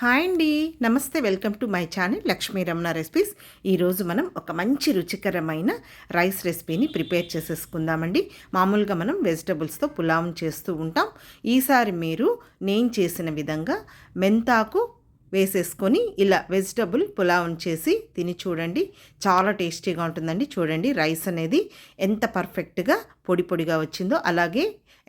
Hi అండి, నమస్తే. Welcome to my channel Lakshmi Ramana recipes. ఈరోజు మనం ఒక మంచి రుచికరమైన రైస్ రెసిపీని ప్రిపేర్ చేసేసుకుందామండి. మామూలుగా మనం వెజిటబుల్స్తో పులావ్ చేస్తూ ఉంటాం. ఈసారి మీరు నేను చేసిన విధంగా మెంతాకు వేసేసుకొని ఇలా వెజిటబుల్ పులావ్ చేసి తిని చూడండి. చాలా టేస్టీగా ఉంటుందండి. చూడండి రైస్ అనేది ఎంత పర్ఫెక్ట్గా పొడి పొడిగా వచ్చిందో, అలాగే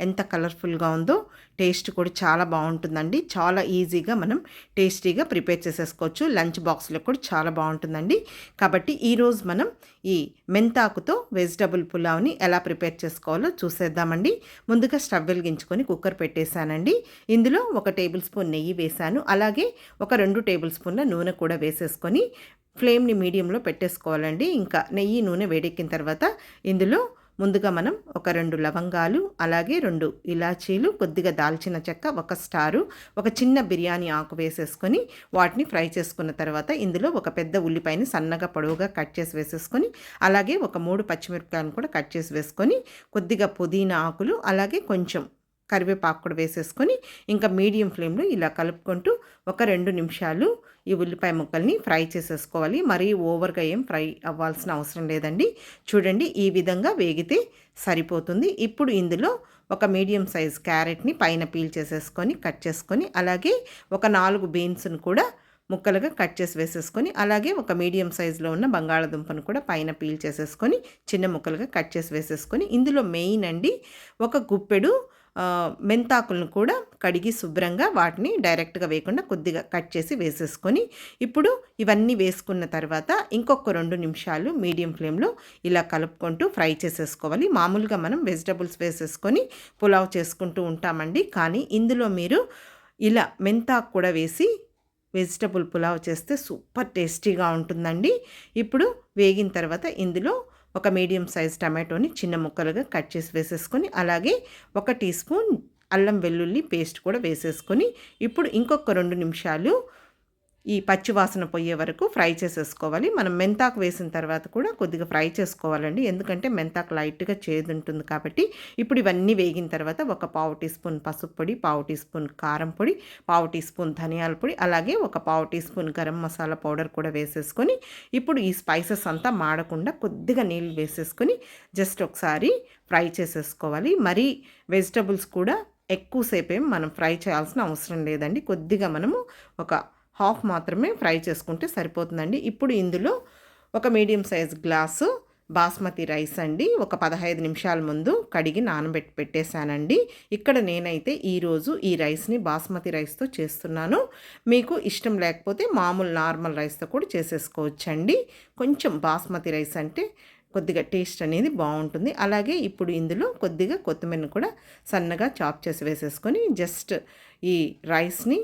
ఎంత కలర్ఫుల్గా ఉందో, టేస్ట్ కూడా చాలా బాగుంటుందండి. చాలా ఈజీగా మనం టేస్టీగా ప్రిపేర్ చేసేసుకోవచ్చు. లంచ్ బాక్స్లో కూడా చాలా బాగుంటుందండి. కాబట్టి ఈరోజు మనం ఈ మెంతాకుతో వెజిటబుల్ పులావ్ని ఎలా ప్రిపేర్ చేసుకోవాలో చూసేద్దామండి. ముందుగా స్టవ్ వెలిగించుకొని కుక్కర్ పెట్టేశానండి. ఇందులో 1 టేబుల్ స్పూన్ నెయ్యి వేశాను. అలాగే ఒక 2 టేబుల్ స్పూన్ల నూనె కూడా వేసేసుకొని ఫ్లేమ్ని మీడియంలో పెట్టేసుకోవాలండి. ఇంకా నెయ్యి నూనె వేడెక్కిన తర్వాత ఇందులో ముందుగా మనం ఒక 2 లవంగాలు, అలాగే 2 ఇలాచీలు, కొద్దిగా దాల్చిన చెక్క, 1 స్టారు, ఒక చిన్న బిర్యానీ ఆకు వేసేసుకొని వాటిని ఫ్రై చేసుకున్న తర్వాత ఇందులో ఒక పెద్ద ఉల్లిపాయని సన్నగా పొడవుగా కట్ చేసి వేసేసుకొని, అలాగే ఒక 3 పచ్చిమిరపకాయలను కూడా కట్ చేసి వేసుకొని, కొద్దిగా పుదీనా ఆకులు, అలాగే కొంచెం కరివేపాకు కూడా వేసేసుకొని ఇంకా మీడియం ఫ్లేమ్లో ఇలా కలుపుకుంటూ ఒక 2 నిమిషాలు ఈ ఉల్లిపాయ ముక్కల్ని ఫ్రై చేసేసుకోవాలి. మరీ ఓవర్గా ఏం ఫ్రై అవ్వాల్సిన అవసరం లేదండి. చూడండి ఈ విధంగా వేగితే సరిపోతుంది. ఇప్పుడు ఇందులో ఒక మీడియం సైజ్ క్యారెట్ని పైన పీల్ చేసేసుకొని కట్ చేసుకొని, అలాగే ఒక 4 బీన్స్ను కూడా ముక్కలుగా కట్ చేసి వేసేసుకొని, అలాగే ఒక మీడియం సైజులో ఉన్న బంగాళాదుంపను కూడా పైన పీల్ చేసేసుకొని చిన్న ముక్కలుగా కట్ చేసి వేసేసుకొని, ఇందులో మెయిన్ అండి ఒక గుప్పెడు మెంతాకులను కూడా కడిగి శుభ్రంగా వాటిని డైరెక్ట్గా వేయకుండా కొద్దిగా కట్ చేసి వేసేసుకొని, ఇప్పుడు ఇవన్నీ వేసుకున్న తర్వాత ఇంకొక 2 నిమిషాలు మీడియం ఫ్లేమ్లో ఇలా కలుపుకుంటూ ఫ్రై చేసేసుకోవాలి. మామూలుగా మనం వెజిటబుల్స్ వేసేసుకొని పులావ్ చేసుకుంటూ ఉంటామండి. కానీ ఇందులో మీరు ఇలా మెంతాకు కూడా వేసి వెజిటబుల్ పులావ్ చేస్తే సూపర్ టేస్టీగా ఉంటుందండి. ఇప్పుడు వేగిన తర్వాత ఇందులో ఒక మీడియం సైజ్ టమాటోని చిన్న ముక్కలుగా కట్ చేసి వేసేసుకొని, అలాగే 1 టీ స్పూన్ అల్లం వెల్లుల్లి పేస్ట్ కూడా వేసేసుకొని, ఇప్పుడు ఇంకొక 2 నిమిషాలు ఈ పచ్చివాసన పోయే వరకు ఫ్రై చేసేసుకోవాలి. మనం మెంతాకు వేసిన తర్వాత కూడా కొద్దిగా ఫ్రై చేసుకోవాలండి, ఎందుకంటే మెంతాకు లైట్గా చేదు ఉంటుంది కాబట్టి. ఇప్పుడు ఇవన్నీ వేగిన తర్వాత ఒక 1/2 టీ స్పూన్ పసుపు పొడి, 1/2 టీ స్పూన్ కారం పొడి, 1/2 టీ స్పూన్ ధనియాల పొడి, అలాగే ఒక 1/2 teaspoon garam masala powder కూడా వేసేసుకొని, ఇప్పుడు ఈ స్పైసెస్ అంతా మాడకుండా కొద్దిగా నీళ్ళు వేసేసుకొని జస్ట్ ఒకసారి ఫ్రై చేసేసుకోవాలి. మరి వెజిటబుల్స్ కూడా ఎక్కువసేపు ఏం మనం ఫ్రై చేయాల్సిన అవసరం లేదండి. కొద్దిగా మనము ఒక హాఫ్ మాత్రమే ఫ్రై చేసుకుంటే సరిపోతుందండి. ఇప్పుడు ఇందులో ఒక medium size glass basmati rice అండి, ఒక 15 నిమిషాల ముందు కడిగి పెట్టేశానండి. ఇక్కడ నేనైతే ఈరోజు ఈ రైస్ని బాస్మతి రైస్తో చేస్తున్నాను. మీకు ఇష్టం లేకపోతే మామూలు నార్మల్ రైస్తో కూడా చేసేసుకోవచ్చండి. కొంచెం బాస్మతి రైస్ అంటే కొద్దిగా టేస్ట్ అనేది బాగుంటుంది. అలాగే ఇప్పుడు ఇందులో కొద్దిగా కొత్తిమీరను కూడా సన్నగా చాప్ చేసి వేసేసుకొని జస్ట్ ఈ రైస్ని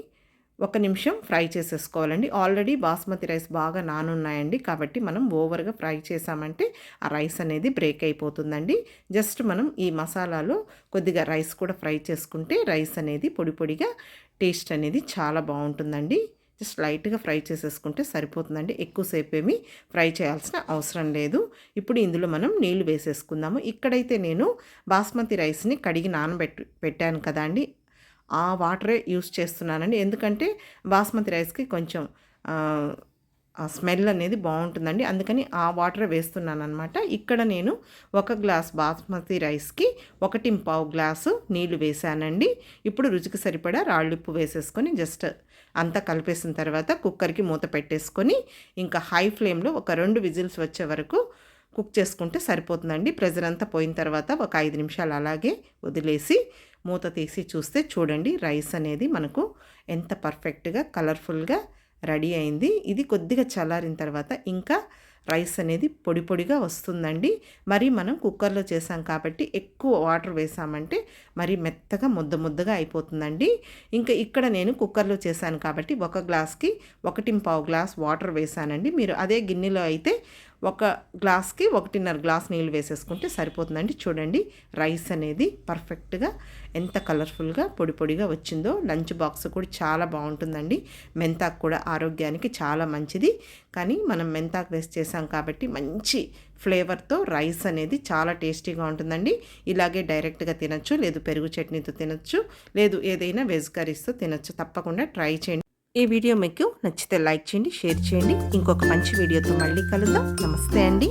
1 నిమిషం ఫ్రై చేసేసుకోవాలండి. ఆల్రెడీ బాస్మతి రైస్ బాగా నానున్నాయండి, కాబట్టి మనం ఓవర్గా ఫ్రై చేసామంటే ఆ రైస్ అనేది బ్రేక్ అయిపోతుందండి. జస్ట్ మనం ఈ మసాలాలో కొద్దిగా రైస్ కూడా ఫ్రై చేసుకుంటే రైస్ అనేది పొడి పొడిగా టేస్ట్ అనేది చాలా బాగుంటుందండి. జస్ట్ లైట్గా ఫ్రై చేసేసుకుంటే సరిపోతుందండి. ఎక్కువసేపు ఏమీ ఫ్రై చేయాల్సిన అవసరం లేదు. ఇప్పుడు ఇందులో మనం నీళ్లు వేసేసుకుందాము. ఇక్కడైతే నేను బాస్మతి రైస్ని కడిగి పెట్టాను కదా అండి, ఆ వాటరే యూస్ చేస్తున్నానండి. ఎందుకంటే బాస్మతి రైస్కి కొంచెం ఆ స్మెల్ అనేది బాగుంటుందండి, అందుకని ఆ వాటరే వేస్తున్నాను అనమాట. ఇక్కడ నేను 1 గ్లాస్ బాస్మతి రైస్కి 1.25 గ్లాసు నీళ్లు వేసానండి. ఇప్పుడు రుచికి సరిపడా రాళ్ళుప్పు వేసేసుకొని జస్ట్ అంతా కలిపేసిన తర్వాత కుక్కర్కి మూత పెట్టేసుకొని ఇంకా హై ఫ్లేమ్లో ఒక 2 విజిల్స్ వచ్చే వరకు కుక్ చేసుకుంటే సరిపోతుందండి. ప్రెజర్ అంతా పోయిన తర్వాత ఒక 5 నిమిషాలు అలాగే వదిలేసి మూత తీసి చూస్తే చూడండి రైస్ అనేది మనకు ఎంత పర్ఫెక్ట్గా కలర్ఫుల్గా రెడీ అయింది. ఇది కొద్దిగా చల్లారిన తర్వాత ఇంకా రైస్ అనేది పొడి పొడిగా వస్తుందండి. మరి మనం కుక్కర్లో చేసాం కాబట్టి ఎక్కువ వాటర్ వేసామంటే మరి మెత్తగా ముద్దగా అయిపోతుందండి. ఇంకా ఇక్కడ నేను కుక్కర్లో చేశాను కాబట్టి 1 గ్లాస్కి 1.25 గ్లాస్ వాటర్ వేసానండి. మీరు అదే గిన్నెలో అయితే 1 గ్లాస్కి 1.5 గ్లాస్ నీళ్ళు వేసేసుకుంటే సరిపోతుందండి. చూడండి రైస్ అనేది పర్ఫెక్ట్గా ఎంత కలర్ఫుల్గా పొడి పొడిగా వచ్చిందో. లంచ్ బాక్స్ కూడా చాలా బాగుంటుందండి. మెంతాకు కూడా ఆరోగ్యానికి చాలా మంచిది, కానీ మనం మెంతాకు వేసి చేసాం కాబట్టి మంచి ఫ్లేవర్తో రైస్ అనేది చాలా టేస్టీగా ఉంటుందండి. ఇలాగే డైరెక్ట్గా తినచ్చు, లేదు పెరుగు చట్నీతో తినచ్చు, లేదు ఏదైనా వెజ్ కర్రీస్తో తినచ్చు. తప్పకుండా ట్రై చేయండి. ఈ వీడియో మీకు నచ్చితే లైక్ చేయండి, షేర్ చేయండి. ఇంకొక మంచి వీడియోతో మళ్ళీ కలుద్దాం. నమస్తే అండి.